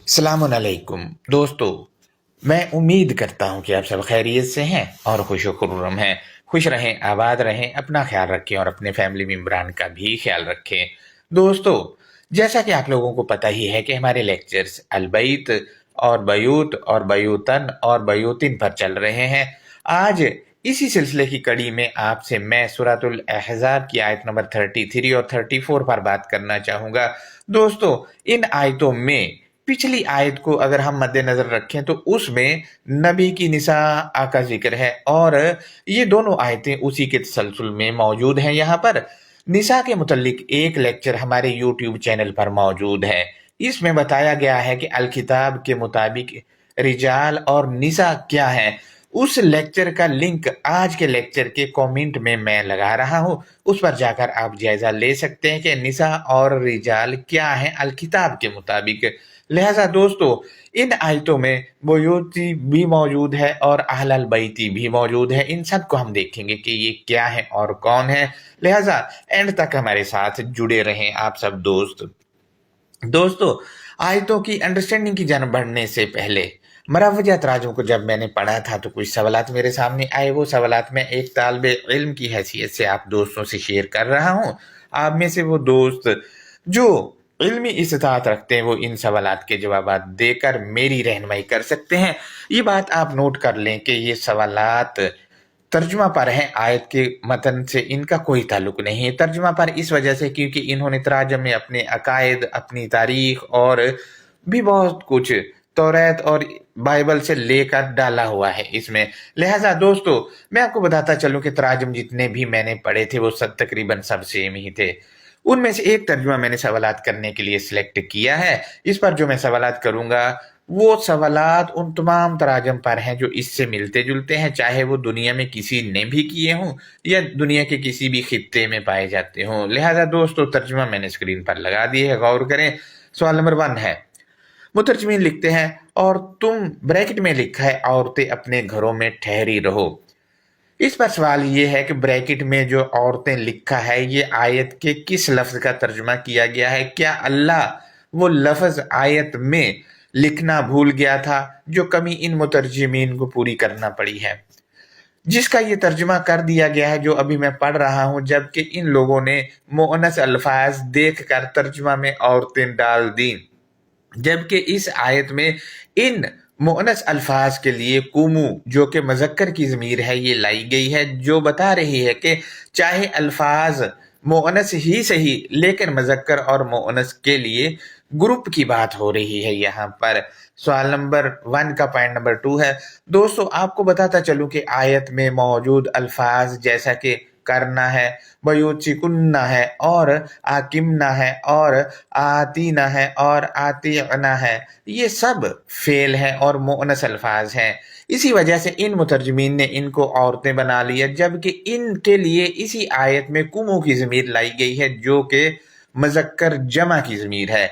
अस्सलामुअलैकुम दोस्तों। मैं उम्मीद करता हूँ कि आप सब खैरियत से हैं और खुश खुर्रम हैं। खुश रहें, आबाद रहें, अपना ख्याल रखें और अपने फैमिली मेम्बरान का भी ख्याल रखें। दोस्तों, जैसा कि आप लोगों को पता ही है कि हमारे लेक्चर्स अलबैत और बयूत और बयूतन और बयूतिन पर चल रहे हैं। आज इसी सिलसिले की कड़ी में आपसे मैं सूरतुल अहज़ाब की आयत नंबर 33 और 34 पर बात करना चाहूँगा। दोस्तों, इन आयतों में पिछली आयत को अगर हम मद्देनजर रखें तो उसमें नबी की निसा का जिक्र है और ये दोनों आयतें उसी के तसलसल में मौजूद हैं। यहाँ पर निसा के मुतल्लिक एक लेक्चर हमारे यूट्यूब चैनल पर मौजूद है। इसमें बताया गया है कि अल किताब के मुताबिक रिजाल और निसा क्या है। उस लेक्चर का लिंक आज के लेक्चर के कमेंट में मैं लगा रहा हूँ, उस पर जाकर आप जायजा ले सकते हैं कि निसा और रिजाल क्या है अल किताब के मुताबिक। लिहाजा दोस्तों, इन आयतों में बुयूती भी मौजूद है और अहलल बैती भी मौजूद है। इन सब को हम देखेंगे कि ये क्या है और कौन है। लिहाजा एंड तक हमारे साथ जुड़े रहें आप सब दोस्तों, आयतों की अंडरस्टैंडिंग की जानब बढ़ने से पहले मरवजा तराजों को जब मैंने पढ़ा था तो कुछ सवालात मेरे सामने आए। वो सवालात मैं एक तालिबे इल्म की हैसियत से आप दोस्तों से शेयर कर रहा हूँ। आप में से वो दोस्त जो इल्मी इस्तात रखते हैं वो इन सवालात के जवाबात देकर मेरी रहनुमाई कर सकते हैं। ये बात आप नोट कर लें कि ये सवालात तर्जुमा पर है, आयत के मतन से इनका कोई ताल्लुक नहीं है। तर्जुमा पर इस वजह से क्योंकि इन्होंने तराजम में अपने अकायद, अपनी तारीख और भी बहुत कुछ तौरात और बाइबल से लेकर डाला हुआ है इसमें। लिहाजा दोस्तों, मैं आपको बताता चलूं कि तराजम जितने भी मैंने पढ़े थे वो सब तकरीबन सब सेम ही थे। उनमें से एक तर्जुमा मैंने सवालात करने के लिए सिलेक्ट किया है। इस पर जो मैं सवालात करूंगा वो सवालात उन तमाम तराजम पर हैं जो इससे मिलते जुलते हैं, चाहे वो दुनिया में किसी ने भी किए हों या दुनिया के किसी भी खित्ते में पाए जाते हों। लिहाजा दोस्तों, तर्जुमा मैंने स्क्रीन पर लगा दिए है, गौर करें। सवाल नंबर 1 है, मुतरजमीन लिखते हैं और तुम ब्रैकेट में लिखा है औरतें अपने घरों में ठहरी रहो। इस पर सवाल ये है कि ब्रैकेट में जो औरतें लिखा है ये आयत के किस लफ्ज का तर्जुमा किया गया है? क्या अल्लाह वो लफ्ज आयत में लिखना भूल गया था जो कमी इन मुतरजमीन को पूरी करना पड़ी है, जिसका ये तर्जुमा कर दिया गया है जो अभी मैं पढ़ रहा हूं, जबकि इन लोगों ने मुअन्नस अल्फाज देख कर तर्जुमा में औरतें डाल दी, जबकि इस आयत में इन मुअन्नस अल्फाज के लिए कुमू जो कि मज़क्कर की ज़मीर है ये लाई गई है, जो बता रही है कि चाहे अल्फाज मुअन्नस ही सही लेकिन मज़क्कर और मुअन्नस के लिए ग्रुप की बात हो रही है यहाँ पर। सवाल नंबर 1 का पॉइंट नंबर 2 है। दोस्तों, आपको बताता चलूं कि आयत में मौजूद अल्फाज जैसा कि करना है, बयूचिकुन्ना है और आकिमना है और आतीना है और आतीना है, ये सब फेल है और मुअन्नस अल्फाज हैं। इसी वजह से इन मुतरजमीन ने इनको औरतें बना लिया, जबकि इनके लिए इसी आयत में कुमू की ज़मीर लाई गई है जो कि मज़क्कर जमा की ज़मीर है,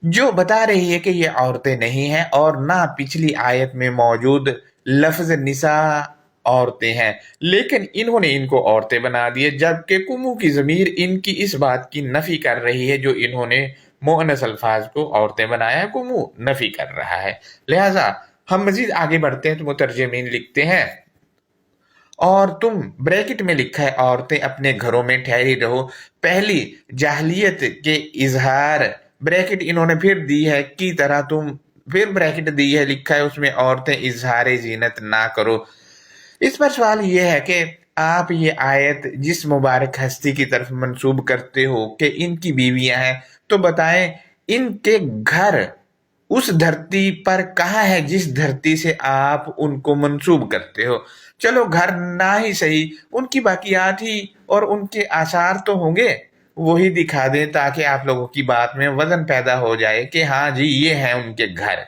जो बता रही है कि ये औरतें नहीं हैं और ना पिछली आयत में मौजूद लफ्ज निसा औरतें हैं, लेकिन इन्होंने इनको औरतें बना दिए, जबकि कुमू की ज़मीर इनकी इस बात की नफी कर रही है जो इन्होंने मुअन्नस अल्फाज को औरतें बनाया है, कुमू नफी कर रहा है। लिहाजा हम मजीद आगे बढ़ते हैं तो मुतरजमीन लिखते हैं और तुम ब्रैकेट में लिखा है औरतें अपने घरों में ठहरी रहो। पहली जाहलियत के इजहार ब्रैकेट इन्होंने फिर दी है की तरह तुम फिर ब्रैकेट दी है, लिखा है उसमें औरतें इजहार जीनत ना करो। इस पर सवाल यह है कि आप ये आयत जिस मुबारक हस्ती की तरफ मंसूब करते हो कि इनकी बीवियां हैं, तो बताएं इनके घर उस धरती पर कहाँ है जिस धरती से आप उनको मंसूब करते हो। चलो घर ना ही सही, उनकी बाकियात ही और उनके आसार तो होंगे, वही दिखा दें ताकि आप लोगों की बात में वजन पैदा हो जाए कि हाँ जी ये हैं उनके घर।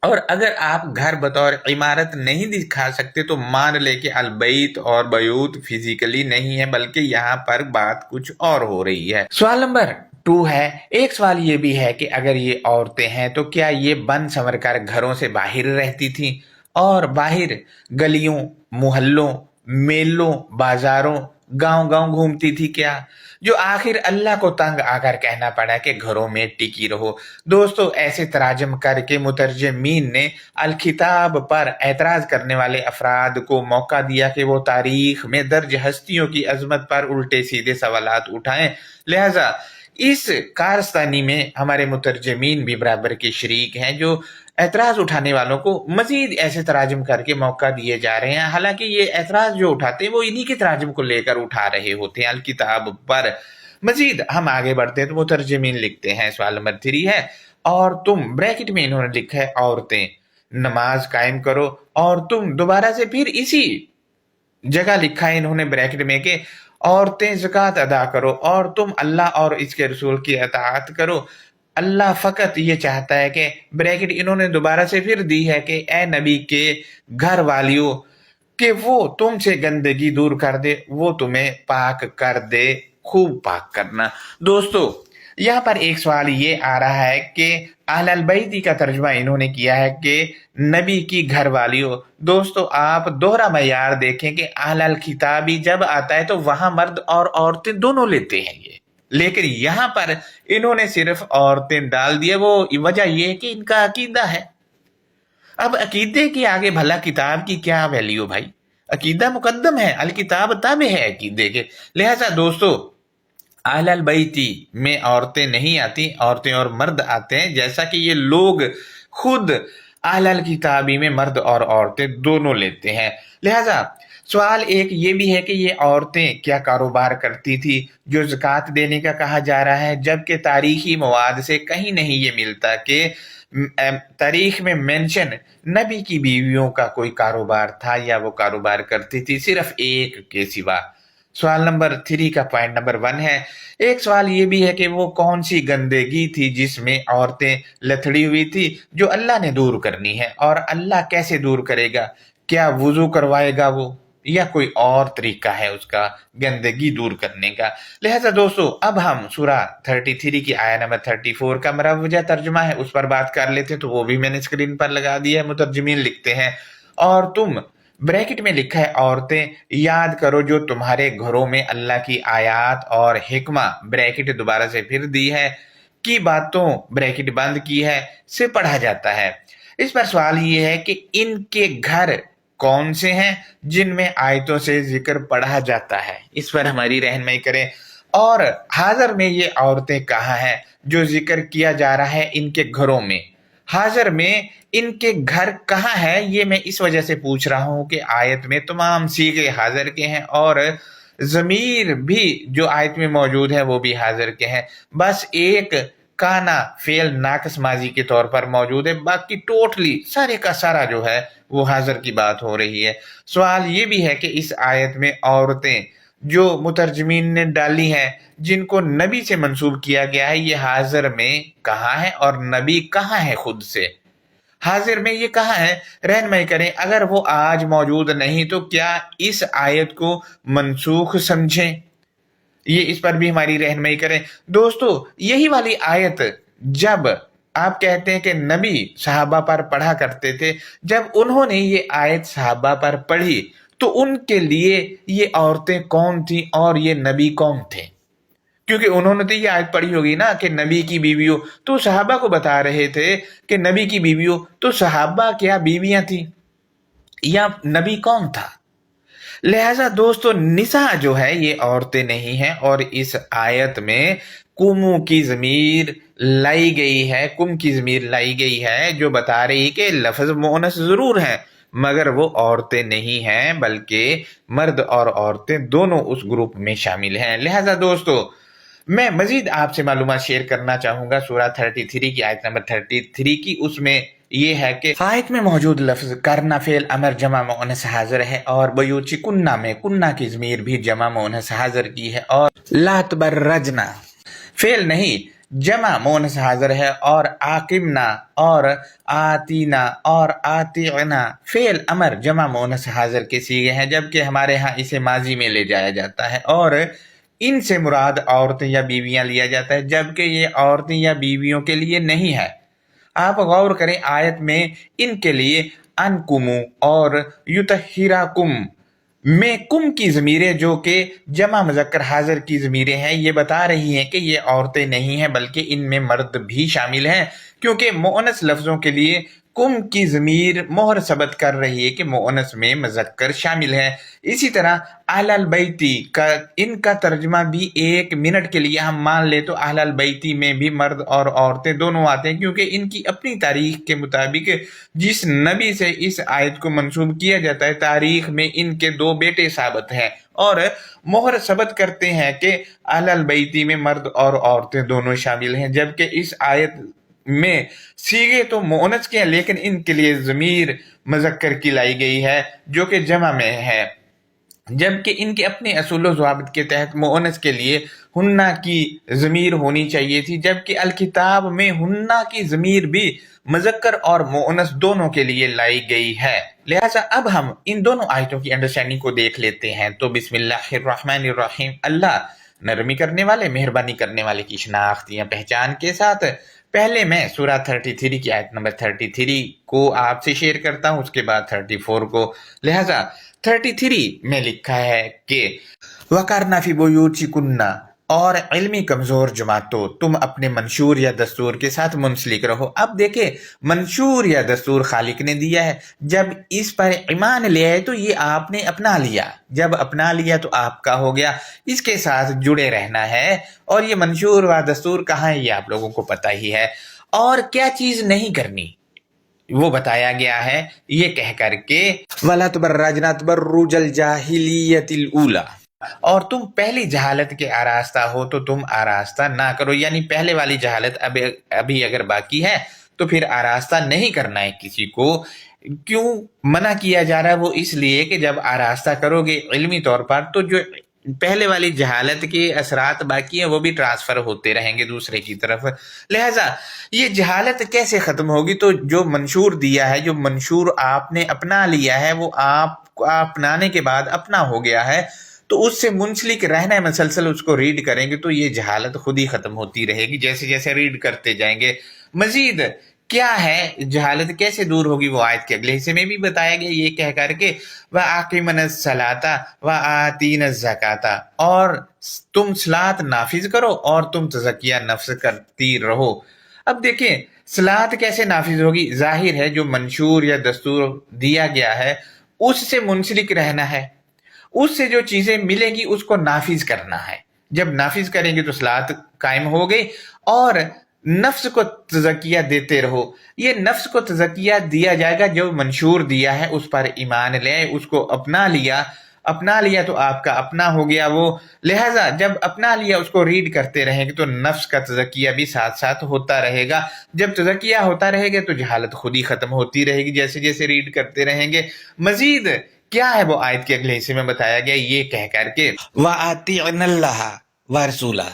और अगर आप घर बतौर इमारत नहीं दिखा सकते तो मान ले कि अलबैत और बयूत फिजिकली नहीं है, बल्कि यहाँ पर बात कुछ और हो रही है। सवाल नंबर 2 है। एक सवाल ये भी है कि अगर ये औरतें हैं तो क्या ये बन संवर कर घरों से बाहर रहती थी और बाहर गलियों, मोहल्लों, मेलों, बाजारों, गांव गांव घूमती थी क्या, जो आखिर अल्लाह को तंग आकर कहना पड़ा कि घरों में टिकी रहो। दोस्तों, ऐसे तराजम करके मुतरजमीन ने अल किताब पर एतराज करने वाले अफराद को मौका दिया कि वो तारीख में दर्ज हस्तियों की अजमत पर उल्टे सीधे सवालात उठाएं। लिहाजा इस कारस्तानी में हमारे मुतरजमीन भी बराबर के शरीक हैं, जो एतराज उठाने वालों को मजीद ऐसे तराजम करके मौका दिए जा रहे हैं। हालांकि ये एतराज जो उठाते हैं वो इन्हीं के तराजम को लेकर उठा रहे होते हैं अल किताब पर। मजीद हम आगे बढ़ते हैं तो मुतरजमीन लिखते हैं, सवाल नंबर 3 है, और तुम, ब्रैकेट में इन्होंने लिखा है औरतें, नमाज कायम करो, और तुम दोबारा से फिर इसी जगह लिखा है इन्होंने ब्रैकेट में कि औरतें ज़कात अदा करो और तुम अल्लाह और इसके रसूल की अताअत करो। अल्लाह फ़कत ये चाहता है कि, ब्रैकेट इन्होंने दोबारा से फिर दी है कि ए नबी के घर वालियों, कि वो तुमसे गंदगी दूर कर दे, वो तुम्हें पाक कर दे, खूब पाक करना। दोस्तों, यहाँ पर एक सवाल ये आ रहा है कि अहल बैती का तर्जुमा इन्होंने किया है कि नबी की घर वालियों। दोस्तों, आप दोहरा मयार देखें कि अहल किताबी जब आता है तो वहां मर्द और औरतें दोनों लेते हैं ये, लेकिन यहाँ पर इन्होंने सिर्फ औरतें डाल दिए। वो वजह ये है कि इनका अकीदा है। अब अकीदे के आगे भला किताब की क्या वैल्यू भाई, अकीदा मुकद्दम है, अल किताब ताबे है अकीदे के। लिहाजा दोस्तों, अहल बैती में औरतें नहीं आती, औरतें और मर्द आते हैं, जैसा कि ये लोग खुद अहल किताबी में मर्द और औरतें दोनों लेते हैं। लिहाजा सवाल एक ये भी है कि ये औरतें क्या कारोबार करती थी जो ज़कात देने का कहा जा रहा है, जबकि तारीखी मवाद से कहीं नहीं ये मिलता कि तारीख में मेंशन नबी की बीवियों का कोई कारोबार था या वो कारोबार करती थी, सिर्फ एक के सिवा। सवाल नंबर 3 का पॉइंट नंबर 1 है। एक सवाल ये भी है कि वो कौन सी गंदगी थी जिसमें औरतें लथड़ी हुई थी, जो अल्लाह ने दूर करनी है, और अल्लाह कैसे दूर करेगा, क्या वुजू करवाएगा वो, या कोई और तरीका है उसका गंदगी दूर करने का। लिहाजा दोस्तों, अब हम सूरा 33 की आया नंबर 34 का मरवजा तर्जुमा है उस पर बात कर लेते हैं। तो वो भी मैंने स्क्रीन पर लगा दिया है। मुतरजमीन लिखते हैं, और तुम, ब्रैकेट में लिखा है औरतें, याद करो जो तुम्हारे घरों में अल्लाह की आयात और हिकमा, ब्रैकेट दोबारा से फिर दी है, की बातों, ब्रैकेट बंद की है, से पढ़ा जाता है। इस पर सवाल ये है कि इनके घर कौन से हैं जिनमें आयतों से जिक्र पढ़ा जाता है, इस पर हमारी रहनुमाई करें। और हाजर में ये औरतें कहाँ हैं जो जिक्र किया जा रहा है इनके घरों में, हाजर में इनके घर कहाँ है, ये मैं इस वजह से पूछ रहा हूं कि आयत में तमाम सीगे हाजर के हैं और जमीर भी जो आयत में मौजूद है वो भी हाजर के हैं। बस एक काना फेल नाकस माजी के तौर पर मौजूद है, बाकी टोटली सारे का सारा जो है वो हाजर की बात हो रही है। सवाल ये भी है कि इस आयत में औरतें जो मुतरजमीन ने डाली हैं जिनको नबी से मंसूब किया गया है, ये हाजिर में कहाँ है और नबी कहाँ है, खुद से हाजिर में ये कहाँ है, रहनुमाई करें। अगर वो आज मौजूद नहीं तो क्या इस आयत को मनसूख समझें, ये इस पर भी हमारी रहनुमाई करें। दोस्तों, यही वाली आयत जब आप कहते हैं कि नबी सहाबा पर पढ़ा करते थे, जब उन्होंने ये आयत सहाबा पर पढ़ी तो उनके लिए ये औरतें कौन थी और ये नबी कौन थे, क्योंकि उन्होंने तो ये आयत पढ़ी होगी ना कि नबी की बीवियों, तो सहाबा को बता रहे थे कि नबी की बीवियों, तो सहाबा क्या बीवियां थी या नबी कौन था। लिहाजा दोस्तों, निसा जो है ये औरतें नहीं हैं, और इस आयत में कुमू की ज़मीर लाई गई है, कुम की ज़मीर लाई गई है, जो बता रही कि लफ्ज़ मोनस ज़रूर है मगर वो औरतें नहीं हैं, बल्कि मर्द और औरतें दोनों उस ग्रुप में शामिल हैं। लिहाजा दोस्तों, मैं मजीद आपसे मालूमात शेयर करना चाहूंगा सूरा 33 की आयत नंबर 33 की। उसमें ये है कि आयत में मौजूद लफ्ज करना फेल अमर जमा मुअन्नस हाजिर है, और बयूची कुन्ना में कुन्ना की ज़मीर भी जमा मुअन्नस हाजिर की है, और लात बर रजना फेल नहीं जमा मुअन्नस हाजिर है, और आकिमना और आतीना और आतीना फेल अमर जमा मुअन्नस हाजिर के सीगे हैं, जबकि हमारे यहाँ इसे माजी में ले जाया जाता है और इनसे मुराद औरतें या बीवियां लिया जाता है, जबकि ये औरतें या बीवियों के लिए नहीं है। आप गौर करें, आयत में इनके लिए अनकुमु और युतहिराकुम में कुम की ज़मीरें जो कि जमा मुज़क्कर हाज़िर की ज़मीरें हैं, ये बता रही हैं कि ये औरतें नहीं हैं बल्कि इनमें मर्द भी शामिल हैं, क्योंकि मुअन्नस लफ्ज़ों के लिए कुम की ज़मीर मोहर सबत कर रही है कि मुअन्नस में मुज़क्कर शामिल है। इसी तरह अहलल बैती का इनका तर्जमा भी 1 मिनट के लिए हम मान ले तो अहलल बैती में भी मर्द और औरतें दोनों आते हैं, क्योंकि इनकी अपनी तारीख के मुताबिक जिस नबी से इस आयत को मंसूब किया जाता है, तारीख में इनके 2 बेटे साबित हैं और मोहर सबत करते हैं कि अहलल बैती में मर्द और औरतें दोनों शामिल हैं। जबकि इस आयत में सीगे तो मुअन्नस के हैं, लेकिन इनके लिए ज़मीर मुज़क्कर की लाई गई है जो कि जमा में है, जबकि इनके अपने असूल ज़वाबित के तहत मुअन्नस के लिए हुन्ना की ज़मीर होनी चाहिए थी, जबकि अल किताब में हुन्ना की ज़मीर भी मुज़क्कर और मुअन्नस दोनों के लिए लाई गई है। लिहाजा अब हम इन दोनों आयतों की अंडरस्टैंडिंग को देख लेते हैं। तो बिस्मिल्लाहिर्रहमानिर्रहीम, अल्लाह नरमी करने वाले, मेहरबानी करने वाले की शनाख्त या पहचान के साथ पहले मैं सूरा 33 की आयत नंबर 33 को आपसे शेयर करता हूँ, उसके बाद 34 को। लिहाजा 33 में लिखा है कि वकारना फी बुयूतिकुन्ना, और इल्मी कमज़ोर जमातों तुम अपने मंशूर या दस्तूर के साथ मुंसलिक रहो। अब देखे, मंशूर या दस्तूर खालिक ने दिया है, जब इस पर ईमान ले आए तो ये आपने अपना लिया, जब अपना लिया तो आपका हो गया, इसके साथ जुड़े रहना है। और ये मंशूर व दस्तूर कहाँ है ये आप लोगों को पता ही है। और क्या चीज़ नहीं करनी वो बताया गया है, ये कह करके वला तबर्रजना तबर्रुजल जाहिलियतिल ऊला, और तुम पहली जहालत के आरास्ता हो तो तुम आरास्ता ना करो, यानी पहले वाली जहालत अभी अगर बाकी है तो फिर आरास्ता नहीं करना है किसी को। क्यों मना किया जा रहा है? वो इसलिए कि जब आरास्ता करोगे इल्मी तौर पर तो जो पहले वाली जहालत के असरात बाकी हैं वो भी ट्रांसफर होते रहेंगे दूसरे की तरफ। लिहाजा ये जहालत कैसे खत्म होगी? तो जो मंशूर दिया है, जो मंशूर आपने अपना लिया है, वो आप अपनाने के बाद अपना हो गया है, तो उससे मुंसलिक रहना है, मसलसल उसको रीड करेंगे तो ये जहालत खुद ही खत्म होती रहेगी जैसे जैसे रीड करते जाएंगे। मजीद क्या है जहालत कैसे दूर होगी वो आयत के अगले हिस्से में भी बताया गया, ये कह करके व आकिमनस सलाता व आतीन ज़काता, और तुम सलात नाफिज करो और तुम तज़किया नफ्स करती रहो। अब देखें सलात कैसे नाफिज होगी? जाहिर है जो मंशूर या दस्तूर दिया गया है उससे मुंसलिक रहना है, उससे जो चीजें मिलेंगी उसको नाफिज करना है। जब नाफिज करेंगे तो सलात कायम हो गई। और नफ्स को तज़किया देते रहो, ये नफ्स को तज़किया दिया जाएगा जो मंशूर दिया है उस पर ईमान ले, उसको अपना लिया तो आपका अपना हो गया वो। लिहाजा जब अपना लिया उसको रीड करते रहेंगे तो नफ्स का तज़किया भी साथ साथ होता रहेगा। जब तज़किया होता रहेगा तो जहालत खुद ही खत्म होती रहेगी जैसे जैसे रीड करते रहेंगे। मजीद क्या है वो आयत के अगले हिस्से में बताया गया, ये कह करके वातिअल्लाह व रसूला,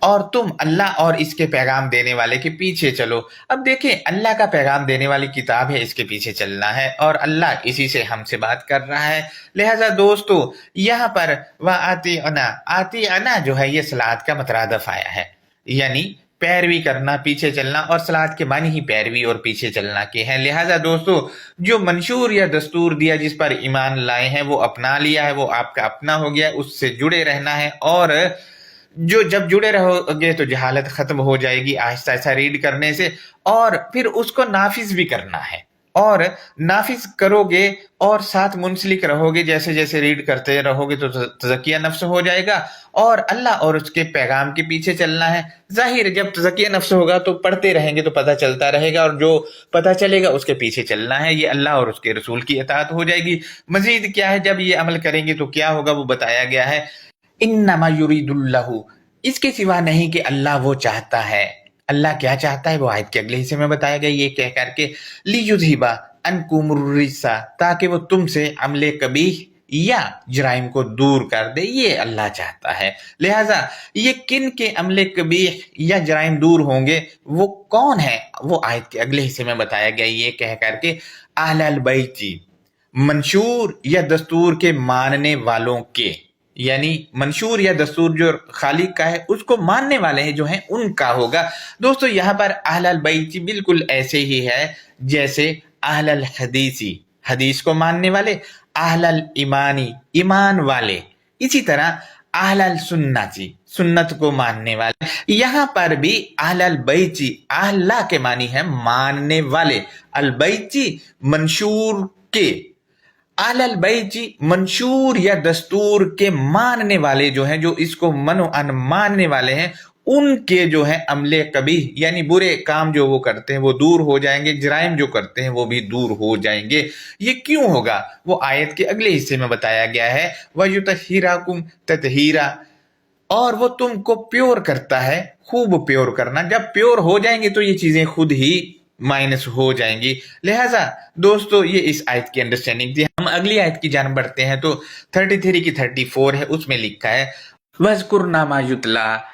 और तुम अल्लाह और इसके पैगाम देने वाले के पीछे चलो। अब देखें अल्लाह का पैगाम देने वाली किताब है, इसके पीछे चलना है और अल्लाह इसी से हमसे बात कर रहा है। लिहाजा दोस्तों यहाँ पर आती अना जो है ये सलात का मतरादफ आया है, यानी पैरवी करना, पीछे चलना, और सलात के मानी ही पैरवी और पीछे चलना के हैं। लिहाजा दोस्तों जो मंशूर या दस्तूर दिया जिस पर ईमान लाए हैं वो अपना लिया है, वो आपका अपना हो गया, उससे जुड़े रहना है। और जो जब जुड़े रहोगे तो जहालत खत्म हो जाएगी आहिस्ता आहिस्ता रीड करने से, और फिर उसको नाफिज भी करना है। और नाफिज करोगे और साथ मुंसलिक रहोगे, जैसे जैसे रीड करते रहोगे तो तज़किया नफ्स हो जाएगा। और अल्लाह और उसके पैगाम के पीछे चलना है। जाहिर जब तज़किया नफ्स होगा तो पढ़ते रहेंगे तो पता चलता रहेगा, और जो पता चलेगा उसके पीछे चलना है, ये अल्लाह और उसके रसूल की इताअत हो जाएगी। मजीद क्या है, जब ये अमल करेंगे तो क्या होगा वो बताया गया है। इन्नमा युरीदुल्लाहु, इसके सिवा नहीं कि अल्लाह वो चाहता है। अल्लाह क्या चाहता है वो आयत के अगले हिस्से में बताया गया, ये कह करके लियुज़हिबा अन्कुमुर रिज्सा, ताकि वो तुमसे अमले कबीह या जराइम को दूर कर दे, ये अल्लाह चाहता है। लिहाजा ये किन के अमले कबीह या जराइम दूर होंगे, वो कौन है, वो आयत के अगले हिस्से में बताया गया, ये कह करके अहलल बैती, मंशूर या दस्तूर के मानने वालों के, यानी मंशूर या दस्तूर जो खालिक का है उसको मानने वाले हैं जो हैं उनका होगा। दोस्तों यहाँ पर अहलल बैती बिल्कुल ऐसे ही है जैसे अहलल हदीसी, हदीस को मानने वाले, अहलल ईमानी, ईमान वाले। इसी तरह अहलल सुन्नती, सुन्नत को मानने वाले। यहाँ पर भी अहलल बैती, अहला के मानी है मानने वाले, अल बैती मंशूर के, अहलल बैती मंशूर या दस्तूर के मानने वाले जो हैं, जो इसको मनो अन मानने वाले हैं, उनके जो है अमले कभी यानी बुरे काम जो वो करते हैं वो दूर हो जाएंगे, जराइम जो करते हैं वो भी दूर हो जाएंगे। ये क्यों होगा वो आयत के अगले हिस्से में बताया गया है, वयुतहिराकुम ततहीरा, और वो तुमको प्योर करता है, खूब प्योर करना। जब प्योर हो जाएंगे तो ये चीजें खुद ही माइनस हो जाएंगी। लिहाजा दोस्तों ये इस आयत की अंडरस्टैंडिंग थी। हम अगली आयत की जान बढ़ते हैं तो 33 की 34 है, उसमें लिखा है वज़कुरना मा युतला,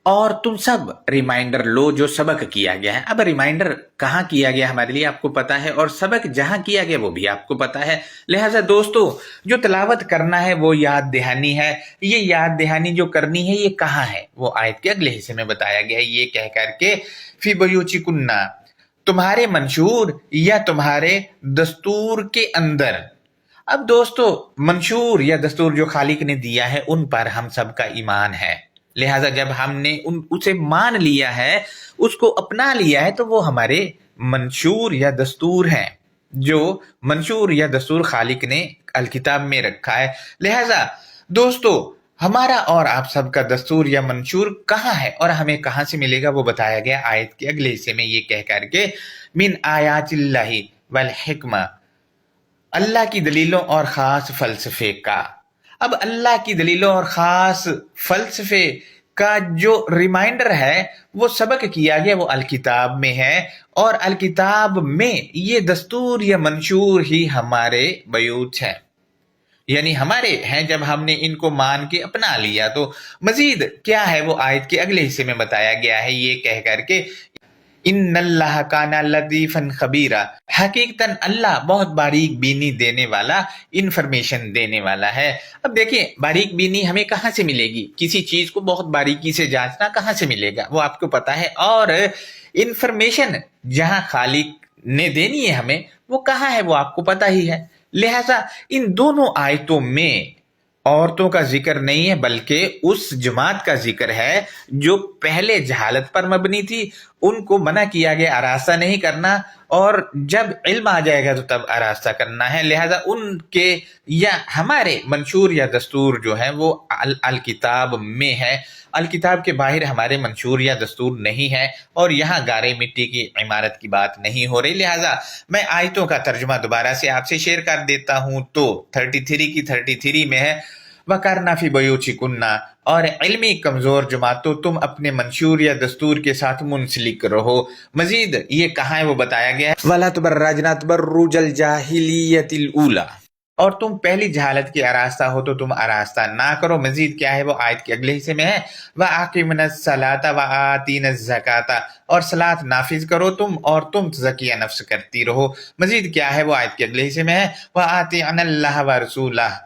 और तुम सब रिमाइंडर लो जो सबक किया गया है। अब रिमाइंडर कहाँ किया गया हमारे लिए आपको पता है, और सबक जहां किया गया वो भी आपको पता है। लिहाजा दोस्तों जो तिलावत करना है वो याद दहानी है। ये याद दहानी जो करनी है ये कहाँ है, वो आयत के अगले हिस्से में बताया गया है। ये कह करके फी बयूचिकुन्ना, तुम्हारे मंशूर या तुम्हारे दस्तूर के अंदर। अब दोस्तों मंशूर या दस्तूर जो खालिक ने दिया है उन पर हम सबका ईमान है। लिहाजा जब हमने उसे मान लिया है, उसको अपना लिया है, तो वो हमारे मंशूर या दस्तूर हैं, जो मंशूर या दस्तूर खालिक ने अल किताब में रखा है। लिहाजा दोस्तों हमारा और आप सबका दस्तूर या मंशूर कहाँ है और हमें कहाँ से मिलेगा वो बताया गया आयत के अगले हिस्से में। ये कह करके मिन आयातिल्लाहि वल हिकमा, अल्लाह की दलीलों और खास फलसफे का। अब अल्लाह की दलीलों और खास फलसफे का जो रिमाइंडर है वो सबक किया गया वो अल किताब में है, और अल किताब में ये दस्तूर या मंशूर ही हमारे बयूत है, यानी हमारे हैं। जब हमने इनको मान के अपना लिया तो मजीद क्या है वो आयत के अगले हिस्से में बताया गया है। ये कह करके इन्नल्लाह काना लतीफन खबीरा, हकीकतन अल्लाह बहुत बारीक बीनी देने वाला, इंफॉर्मेशन देने वाला है। अब देखिए बारीक बीनी हमें कहाँ से मिलेगी, किसी चीज को बहुत बारीकी से जांचना कहाँ से मिलेगा वो आपको पता है, और इंफॉर्मेशन जहां खालिक ने देनी है हमें वो कहाँ है वो आपको पता ही है। लिहाजा इन दोनों आयतों में औरतों का जिक्र नहीं है, बल्कि उस जमात का जिक्र है जो पहले जहालत पर मबनी थी। उनको मना किया गया आरास्ता नहीं करना, और जब इल्म आ जाएगा तो तब आरास्ता करना है। लिहाजा उनके या हमारे मंशूर या दस्तूर जो है वो अल किताब में है। अल किताब के बाहर हमारे मंशूर या दस्तूर नहीं है, और यहाँ गारे मिट्टी की इमारत की बात नहीं हो रही। लिहाजा मैं आयतों का तर्जुमा दोबारा से आपसे शेयर कर देता हूँ। तो 33 की 33 में है वकारना फी बयूचिकुन्ना, और इल्मी कमजोर जमातों तुम अपने मंशूर या दस्तूर के साथ मुंसलिक रहो। मजीद ये कहाँ है वो बताया गया है, वला तबर्रजना तबर्रुजल जाहिलियतिल ऊला, और तुम पहली जहालत की आरास्ता हो तो तुम आरास्ता ना करो। मजीद क्या है वो आयत के अगले हिस्से में है, व आकिमनस सलाता व आतीनस ज़काता, और सलात नाफिज करो तुम, और तुम ज़किया नफ्स करती रहो। मजीद क्या है वो आयत के अगले हिस्से में है, व आतिअन्नल्लाह व रसूलह,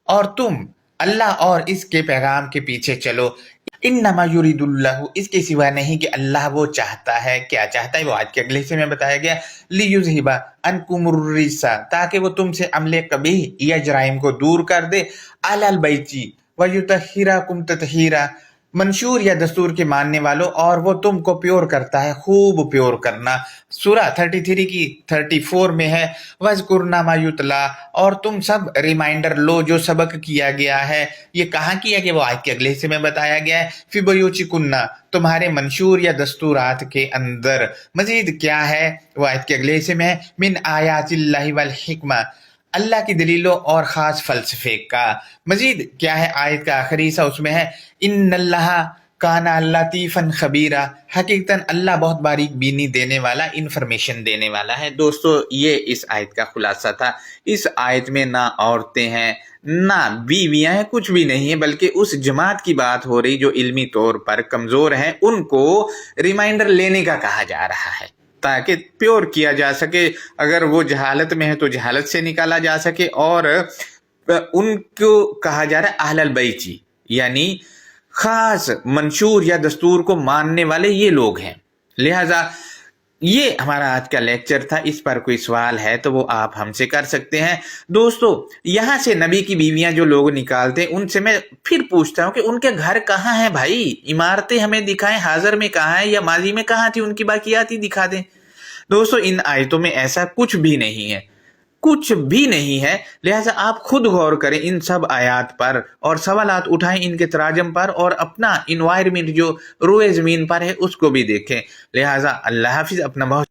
और तुम अल्लाह और इसके पैगाम के पीछे चलो। इन्नमा युरिदुल्लाहु, इसके सिवा नहीं कि अल्लाह वो चाहता है। क्या चाहता है वो आज के अगले हिस्से में बताया गया, लियुज़हिबा अनकुमुर्रिसा, ताकि वो तुमसे अमले कभी या जराइम को दूर कर दे, अलल बैती वयुतहिराकुम ततहीरा, मंशूर या दस्तूर के मानने वालों, और वो तुमको प्योर करता है, खूब प्योर करना। सूरा 33 की 34 में है वज़कुरना मा युतला, और तुम सब रिमाइंडर लो जो सबक किया गया है। ये कहाँ किया गया वो आयत के अगले हिस्से में बताया गया है, फी बयूचिकुन्ना, तुम्हारे मंशूर या दस्तूरात के अंदर। मजीद क्या है वो आयत के अगले हिस्से में है, मिन आयातिल्लाहि वल हिकमा, अल्लाह की दलीलों और खास फलसफे का। मजीद क्या है आयत का आखिरी हिस्सा, उसमें है इन्नल्लाह काना लतीफन खबीरा, हकीकतन अल्लाह बहुत बारीक बीनी देने वाला, इंफॉर्मेशन देने वाला है। दोस्तों ये इस आयत का खुलासा था। इस आयत में ना औरतें हैं ना बीवियां हैं, कुछ भी नहीं है, बल्कि उस जमात की बात हो रही जो इल्मी तौर पर कमजोर है, उनको रिमाइंडर लेने का कहा जा रहा है ताकि प्योर किया जा सके। अगर वो जहालत में है तो जहालत से निकाला जा सके, और उनको कहा जा रहा है अहलल बैती, यानी खास मंशूर या दस्तूर को मानने वाले ये लोग हैं। लिहाजा ये हमारा आज का लेक्चर था। इस पर कोई सवाल है तो वो आप हमसे कर सकते हैं। दोस्तों, यहाँ से नबी की बीवियां जो लोग निकालते हैं उनसे मैं फिर पूछता हूँ कि उनके घर कहाँ हैं भाई? इमारतें हमें दिखाएं, हाजिर में कहाँ है या माजी में कहाँ थी, उनकी बाकियात ही दिखा दें। दोस्तों, इन आयतों में ऐसा कुछ भी नहीं है, कुछ भी नहीं है। लिहाजा आप खुद गौर करें इन सब आयात पर और सवालात उठाएं इनके तराजम पर, और अपना इन्वायरमेंट जो रोए ज़मीन पर है उसको भी देखें। लिहाजा अल्लाह हाफिज़, अपना बहुत